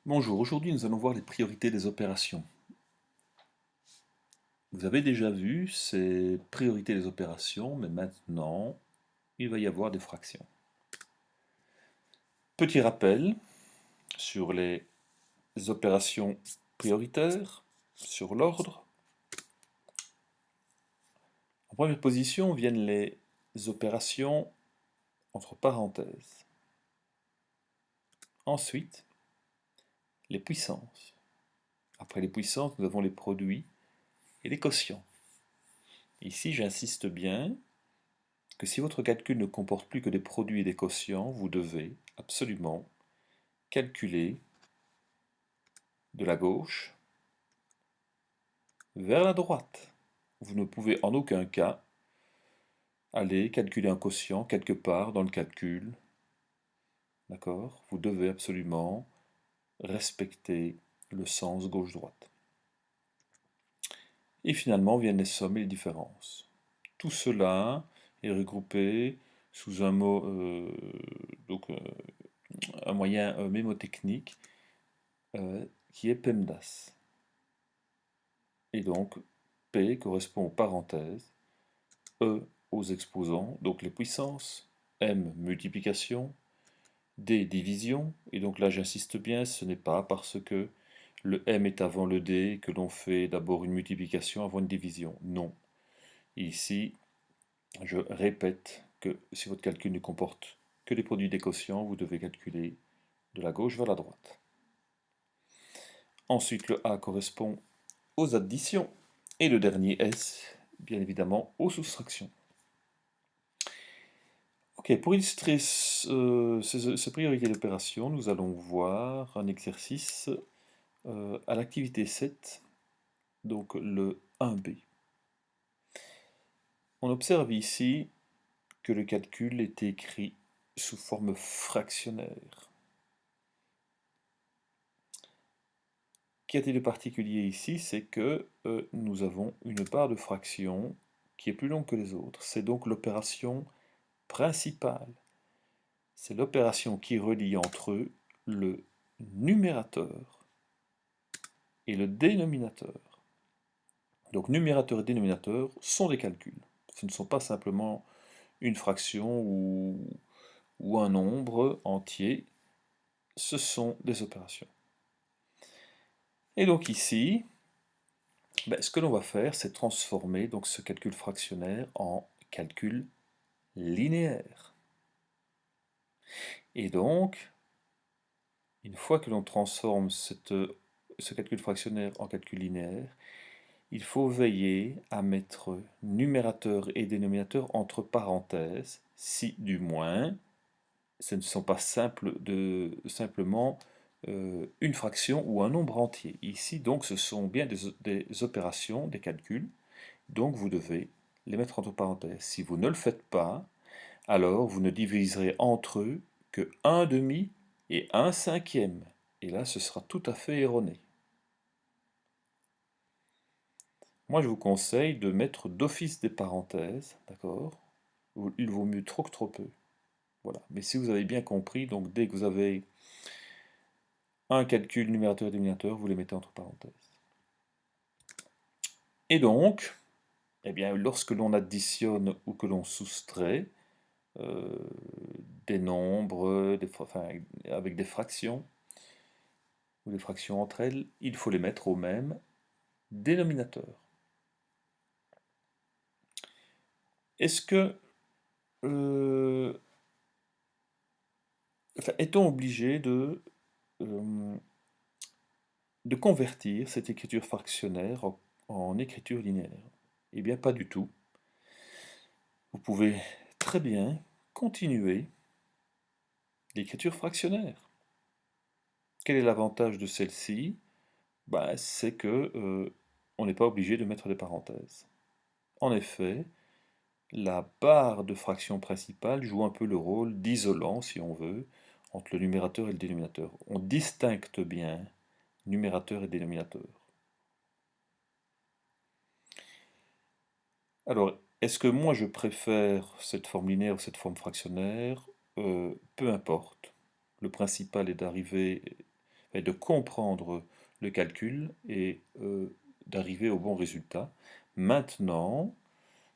Bonjour, aujourd'hui nous allons voir les priorités des opérations. Vous avez déjà vu ces priorités des opérations, mais maintenant il va y avoir des fractions. Petit rappel sur les opérations prioritaires, sur l'ordre. En première position viennent les opérations entre parenthèses. Ensuite, les puissances. Après les puissances, nous avons les produits et les quotients. Ici, j'insiste bien que si votre calcul ne comporte plus que des produits et des quotients, vous devez absolument calculer de la gauche vers la droite. Vous ne pouvez en aucun cas aller calculer un quotient quelque part dans le calcul. D'accord? Vous devez absolument respecter le sens gauche-droite. Et finalement viennent les sommes et les différences. Tout cela est regroupé sous un mot, un moyen mémotechnique qui est PEMDAS. Et donc, P correspond aux parenthèses, E aux exposants, donc les puissances, M multiplication, D division, et donc là j'insiste bien, ce n'est pas parce que le M est avant le D que l'on fait d'abord une multiplication avant une division. Non. Ici, je répète que si votre calcul ne comporte que les produits des quotients, vous devez calculer de la gauche vers la droite. Ensuite, le A correspond aux additions, et le dernier S, bien évidemment, aux soustractions. Ok, pour illustrer ces priorités d'opération, nous allons voir un exercice à l'activité 7, donc le 1b. On observe ici que le calcul est écrit sous forme fractionnaire. Ce qui a été de particulier ici, c'est que nous avons une part de fraction qui est plus longue que les autres. C'est donc l'opération principale. C'est l'opération qui relie entre eux le numérateur et le dénominateur. Donc numérateur et dénominateur sont des calculs. Ce ne sont pas simplement une fraction ou un nombre entier, ce sont des opérations. Et donc ici, ce que l'on va faire, c'est transformer donc, ce calcul fractionnaire en calcul linéaire. Et donc, une fois que l'on transforme ce calcul fractionnaire en calcul linéaire, il faut veiller à mettre numérateur et dénominateur entre parenthèses, si du moins ce ne sont pas simplement une fraction ou un nombre entier. Ici, donc, ce sont bien des opérations, des calculs, donc vous devez les mettre entre parenthèses. Si vous ne le faites pas, alors vous ne diviserez entre eux que 1 demi et 1 cinquième. Et là, ce sera tout à fait erroné. Moi, je vous conseille de mettre d'office des parenthèses, d'accord? Il vaut mieux trop que trop peu. Voilà. Mais si vous avez bien compris, donc dès que vous avez un calcul numérateur et dénominateur, vous les mettez entre parenthèses. Et donc, eh bien, lorsque l'on additionne ou que l'on soustrait euh, des nombres, avec des fractions, ou des fractions entre elles, il faut les mettre au même dénominateur. Est-ce que est-on obligé euh, de convertir cette écriture fractionnaire en écriture linéaire? Eh bien, pas du tout. Vous pouvez très bien continuer l'écriture fractionnaire. Quel est l'avantage de celle-ci? C'est que on n'est pas obligé de mettre des parenthèses. En effet, la barre de fraction principale joue un peu le rôle d'isolant, si on veut, entre le numérateur et le dénominateur. On distincte bien numérateur et dénominateur. Alors, est-ce que moi je préfère cette forme linéaire ou cette forme fractionnaire? Peu importe. Le principal est d'arriver... et de comprendre le calcul et d'arriver au bon résultat. Maintenant,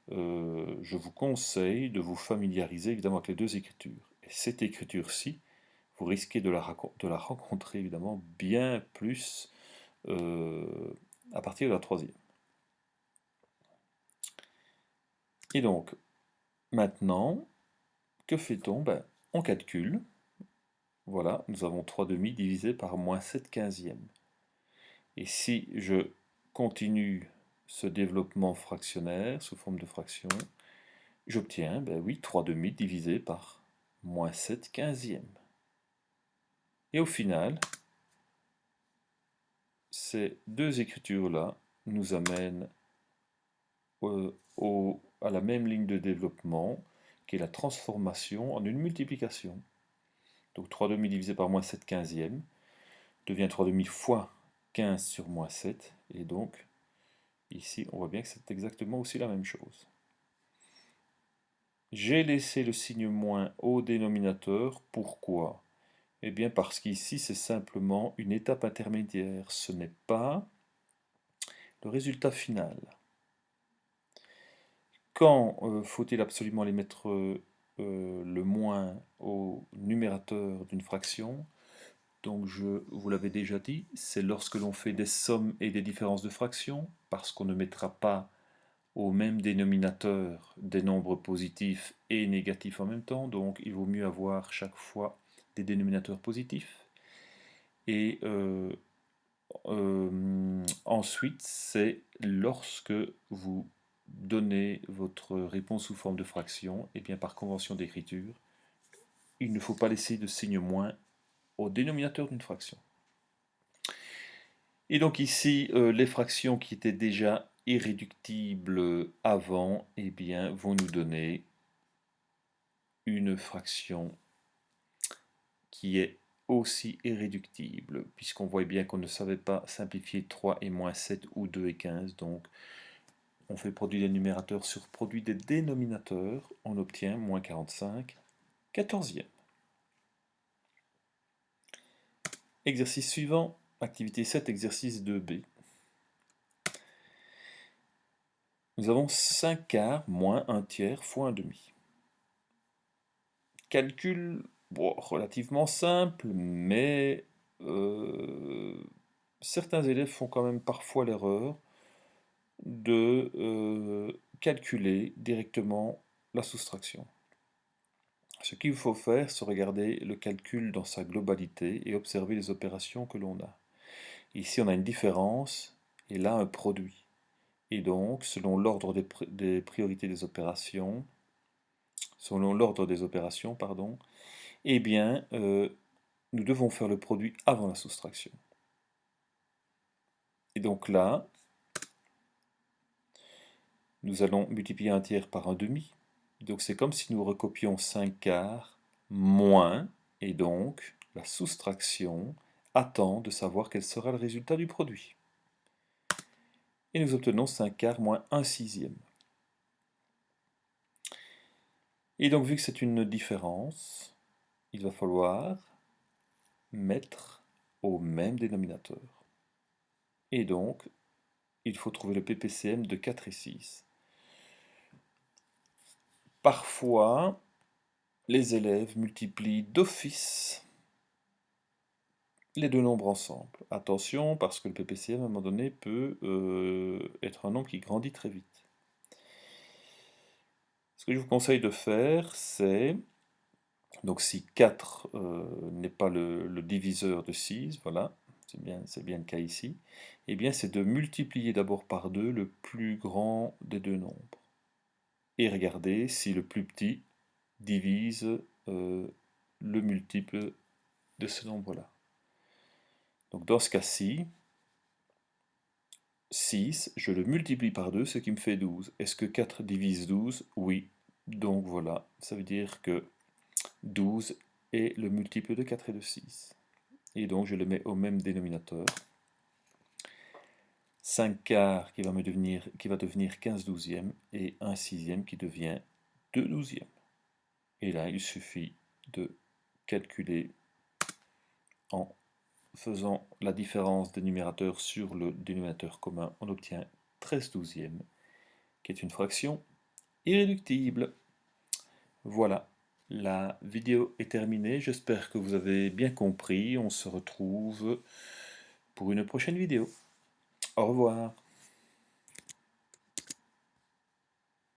je vous conseille de vous familiariser évidemment avec les deux écritures. Et cette écriture-ci, vous risquez de la rencontrer évidemment bien plus à partir de la troisième. Et donc, maintenant, que fait-on? Ben, on calcule. Voilà, nous avons 3 demi divisé par moins 7 quinzièmes. Et si je continue ce développement fractionnaire sous forme de fraction, j'obtiens, ben oui, 3 demi divisé par moins 7 quinzièmes. Et au final, ces deux écritures-là nous amènent à la même ligne de développement, qui est la transformation en une multiplication. Donc 3 demi divisé par moins 7 quinzièmes devient 3 demi fois 15 sur moins 7, et donc ici on voit bien que c'est exactement aussi la même chose. J'ai laissé le signe moins au dénominateur, pourquoi? Eh bien parce qu'ici c'est simplement une étape intermédiaire, ce n'est pas le résultat final. Quand faut-il absolument aller mettre le moins au numérateur d'une fraction? Donc je vous l'avais déjà dit, c'est lorsque l'on fait des sommes et des différences de fractions, parce qu'on ne mettra pas au même dénominateur des nombres positifs et négatifs en même temps, donc il vaut mieux avoir chaque fois des dénominateurs positifs. Et ensuite, c'est lorsque vous donnez votre réponse sous forme de fraction, et bien par convention d'écriture, il ne faut pas laisser de signe moins au dénominateur d'une fraction. Et donc ici, les fractions qui étaient déjà irréductibles avant, eh bien, vont nous donner une fraction qui est aussi irréductible, puisqu'on voit bien qu'on ne savait pas simplifier 3 et moins 7 ou 2 et 15, donc on fait produit des numérateurs sur produit des dénominateurs, on obtient moins 45 quatorzième. Exercice suivant, activité 7, exercice 2b. Nous avons 5 quarts moins 1 tiers fois 1 demi. Calcul relativement simple, mais certains élèves font quand même parfois l'erreur de calculer directement la soustraction. Ce qu'il faut faire, c'est regarder le calcul dans sa globalité et observer les opérations que l'on a. Ici, on a une différence et là un produit. Et donc, selon l'ordre des priorités des opérations, pardon, eh bien, nous devons faire le produit avant la soustraction. Et donc là, nous allons multiplier un tiers par un demi. Donc c'est comme si nous recopions 5 quarts moins, et donc la soustraction attend de savoir quel sera le résultat du produit. Et nous obtenons 5 quarts moins 1 sixième. Et donc vu que c'est une différence, il va falloir mettre au même dénominateur. Et donc, il faut trouver le PPCM de 4 et 6. Parfois, les élèves multiplient d'office les deux nombres ensemble. Attention, parce que le PPCM, à un moment donné, peut être un nombre qui grandit très vite. Ce que je vous conseille de faire, c'est, donc si 4 n'est pas le diviseur de 6, voilà, c'est bien le cas ici, et bien c'est de multiplier d'abord par 2 le plus grand des deux nombres. Et regarder si le plus petit divise le multiple de ce nombre-là. Donc dans ce cas-ci, 6, je le multiplie par 2, ce qui me fait 12. Est-ce que 4 divise 12? Oui. Donc voilà, ça veut dire que 12 est le multiple de 4 et de 6. Et donc je le mets au même dénominateur. 5 quarts qui va devenir 15 douzièmes et 1 sixième qui devient 2 douzièmes. Et là, il suffit de calculer en faisant la différence des numérateurs sur le dénominateur commun, on obtient 13/12, qui est une fraction irréductible. Voilà, la vidéo est terminée, j'espère que vous avez bien compris, on se retrouve pour une prochaine vidéo. Au revoir.